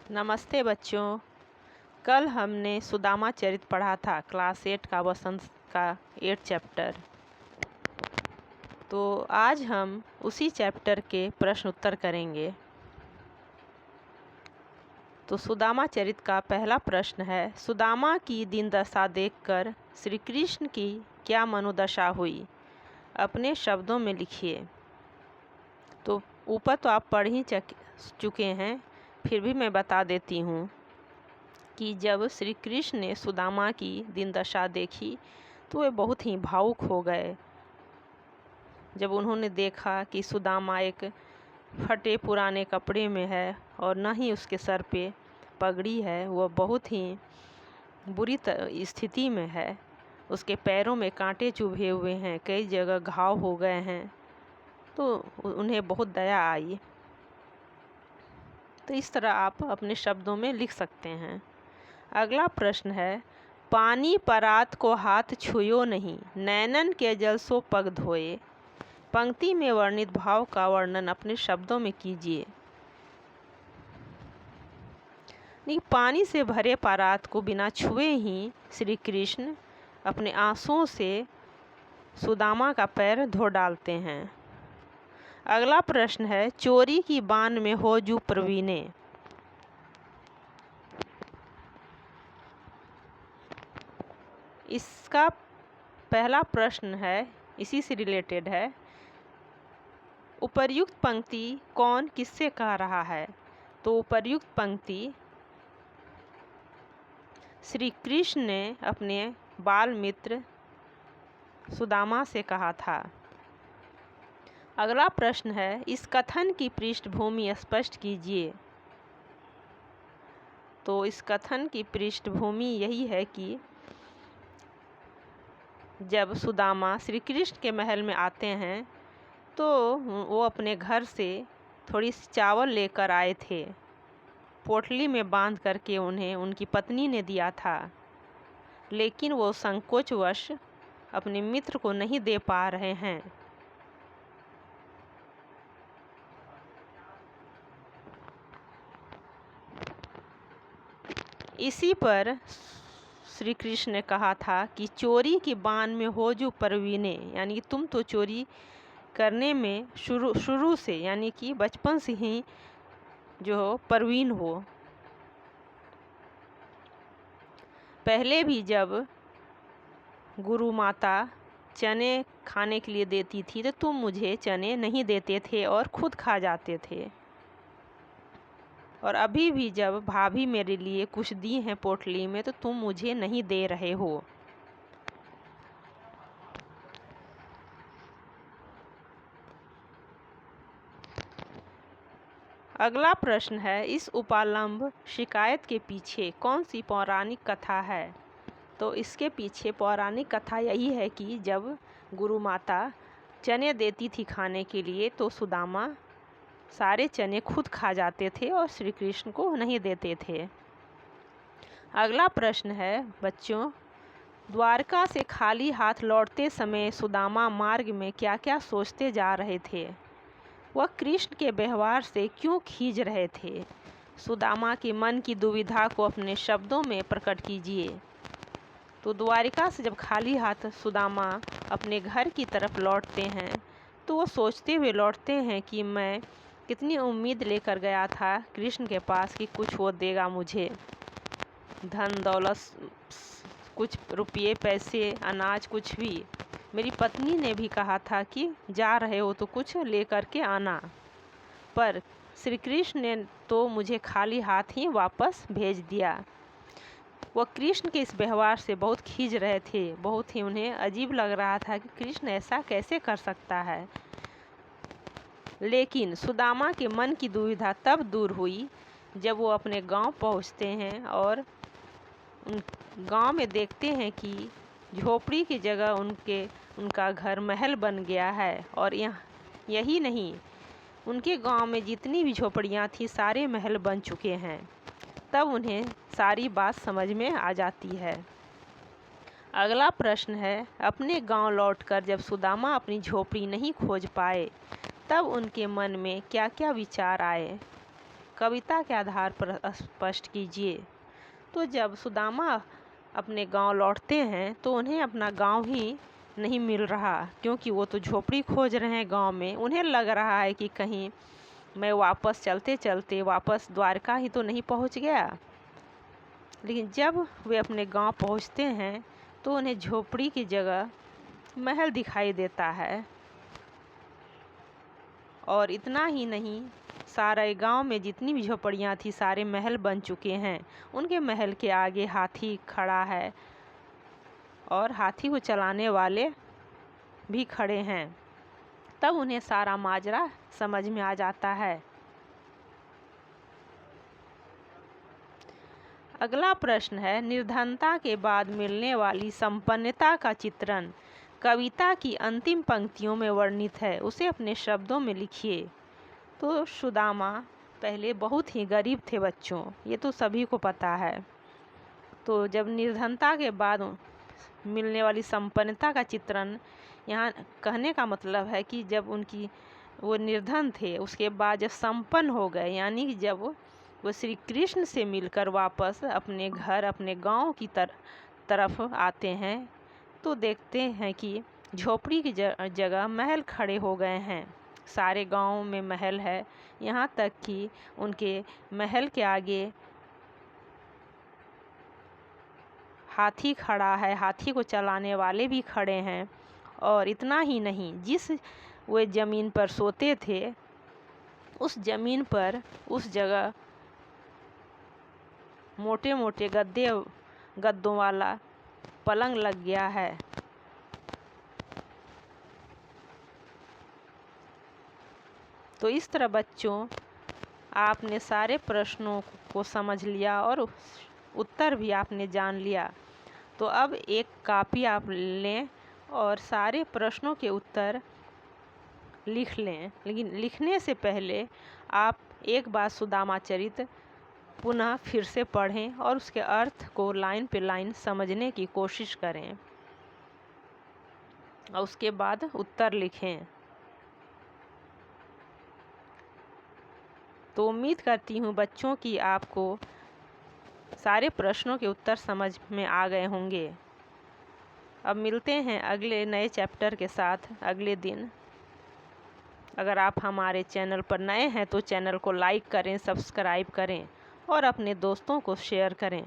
नमस्ते बच्चों। कल हमने सुदामा चरित पढ़ा था, क्लास 8 का वसंत का 8 चैप्टर। तो आज हम उसी चैप्टर के प्रश्न उत्तर करेंगे। तो सुदामा चरित का पहला प्रश्न है, सुदामा की दीन दशा देखकर श्री कृष्ण की क्या मनोदशा हुई? अपने शब्दों में लिखिए। तो ऊपर तो आप पढ़ ही चुके हैं, फिर भी मैं बता देती हूँ कि जब श्री कृष्ण ने सुदामा की दीन दशा देखी तो वे बहुत ही भावुक हो गए। जब उन्होंने देखा कि सुदामा एक फटे पुराने कपड़े में है और न ही उसके सर पे पगड़ी है, वह बहुत ही बुरी स्थिति में है, उसके पैरों में कांटे चुभे हुए हैं, कई जगह घाव हो गए हैं, तो उन्हें बहुत दया आई। तो इस तरह आप अपने शब्दों में लिख सकते हैं। अगला प्रश्न है, पानी परात को हाथ छुयो नहीं, नैनन के जल सो पग धोए। पंक्ति में वर्णित भाव का वर्णन अपने शब्दों में कीजिए। पानी से भरे परात को बिना छुए ही श्री कृष्ण अपने आंसुओं से सुदामा का पैर धो डालते हैं। अगला प्रश्न है, चोरी की बान में हो जू प्रवीणे। इसका पहला प्रश्न है, इसी से रिलेटेड है, उपर्युक्त पंक्ति कौन किससे कह रहा है? तो उपर्युक्त पंक्ति श्री कृष्ण ने अपने बाल मित्र सुदामा से कहा था। अगला प्रश्न है, इस कथन की पृष्ठभूमि स्पष्ट कीजिए। तो इस कथन की पृष्ठभूमि यही है कि जब सुदामा श्री कृष्ण के महल में आते हैं तो वो अपने घर से थोड़ी सी चावल लेकर आए थे, पोटली में बांध करके उन्हें उनकी पत्नी ने दिया था, लेकिन वो संकोचवश अपने मित्र को नहीं दे पा रहे हैं। इसी पर श्री कृष्ण ने कहा था कि चोरी की बान में हो जो परवीने, यानी तुम तो चोरी करने में शुरू से, यानी कि बचपन से ही जो परवीन हो। पहले भी जब गुरु माता चने खाने के लिए देती थी तो तुम मुझे चने नहीं देते थे और खुद खा जाते थे, और अभी भी जब भाभी मेरे लिए कुछ दी हैं पोटली में तो तुम मुझे नहीं दे रहे हो। अगला प्रश्न है, इस उपालंब शिकायत के पीछे कौन सी पौराणिक कथा है? तो इसके पीछे पौराणिक कथा यही है कि जब गुरु माता चने देती थी खाने के लिए तो सुदामा सारे चने खुद खा जाते थे और श्री कृष्ण को नहीं देते थे। अगला प्रश्न है बच्चों, द्वारका से खाली हाथ लौटते समय सुदामा मार्ग में क्या क्या सोचते जा रहे थे? वह कृष्ण के व्यवहार से क्यों खींच रहे थे? सुदामा के मन की दुविधा को अपने शब्दों में प्रकट कीजिए। तो द्वारिका से जब खाली हाथ सुदामा अपने घर की तरफ लौटते हैं तो वो सोचते हुए लौटते हैं कि मैं कितनी उम्मीद लेकर गया था कृष्ण के पास कि कुछ वो देगा मुझे, धन दौलत, कुछ रुपये पैसे, अनाज, कुछ भी। मेरी पत्नी ने भी कहा था कि जा रहे हो तो कुछ लेकर के आना, पर श्री कृष्ण ने तो मुझे खाली हाथ ही वापस भेज दिया। वह कृष्ण के इस व्यवहार से बहुत खींच रहे थे, बहुत ही उन्हें अजीब लग रहा था कि कृष्ण ऐसा कैसे कर सकता है। लेकिन सुदामा के मन की दुविधा तब दूर हुई जब वो अपने गांव पहुंचते हैं और गांव में देखते हैं कि झोपड़ी की जगह उनका घर महल बन गया है। और यही नहीं, उनके गांव में जितनी भी झोपड़ियां थी सारे महल बन चुके हैं। तब उन्हें सारी बात समझ में आ जाती है। अगला प्रश्न है, अपने गांव लौटकर जब सुदामा अपनी झोपड़ी नहीं खोज पाए तब उनके मन में क्या क्या विचार आए? कविता के आधार पर स्पष्ट कीजिए। तो जब सुदामा अपने गांव लौटते हैं तो उन्हें अपना गांव ही नहीं मिल रहा, क्योंकि वो तो झोपड़ी खोज रहे हैं गांव में। उन्हें लग रहा है कि कहीं मैं वापस चलते चलते वापस द्वारका ही तो नहीं पहुंच गया। लेकिन जब वे अपने गांव पहुंचते हैं तो उन्हें झोपड़ी की जगह महल दिखाई देता है। और इतना ही नहीं, सारे गांव में जितनी भी झोपड़ियाँ थी सारे महल बन चुके हैं। उनके महल के आगे हाथी खड़ा है और हाथी को चलाने वाले भी खड़े हैं। तब उन्हें सारा माजरा समझ में आ जाता है। अगला प्रश्न है, निर्धनता के बाद मिलने वाली संपन्नता का चित्रण कविता की अंतिम पंक्तियों में वर्णित है, उसे अपने शब्दों में लिखिए। तो सुदामा पहले बहुत ही गरीब थे बच्चों, ये तो सभी को पता है। तो जब निर्धनता के बाद मिलने वाली संपन्नता का चित्रण, यहाँ कहने का मतलब है कि जब वो निर्धन थे, उसके बाद जब संपन्न हो गए, यानी कि जब वो श्री कृष्ण से मिलकर वापस अपने घर अपने गांव की तरफ आते हैं तो देखते हैं कि झोपड़ी की जगह महल खड़े हो गए हैं। सारे गांव में महल है, यहाँ तक कि उनके महल के आगे हाथी खड़ा है, हाथी को चलाने वाले भी खड़े हैं। और इतना ही नहीं, जिस वे ज़मीन पर सोते थे उस ज़मीन पर उस जगह मोटे मोटे गद्दों वाला पलंग लग गया है। तो इस तरह बच्चों आपने सारे प्रश्नों को समझ लिया और उत्तर भी आपने जान लिया। तो अब एक कॉपी आप लें और सारे प्रश्नों के उत्तर लिख लें। लेकिन लिखने से पहले आप एक बार सुदामा चरित पुनः फिर से पढ़ें और उसके अर्थ को लाइन पे लाइन समझने की कोशिश करें और उसके बाद उत्तर लिखें। तो उम्मीद करती हूँ बच्चों की आपको सारे प्रश्नों के उत्तर समझ में आ गए होंगे। अब मिलते हैं अगले नए चैप्टर के साथ अगले दिन। अगर आप हमारे चैनल पर नए हैं तो चैनल को लाइक करें, सब्सक्राइब करें और अपने दोस्तों को शेयर करें।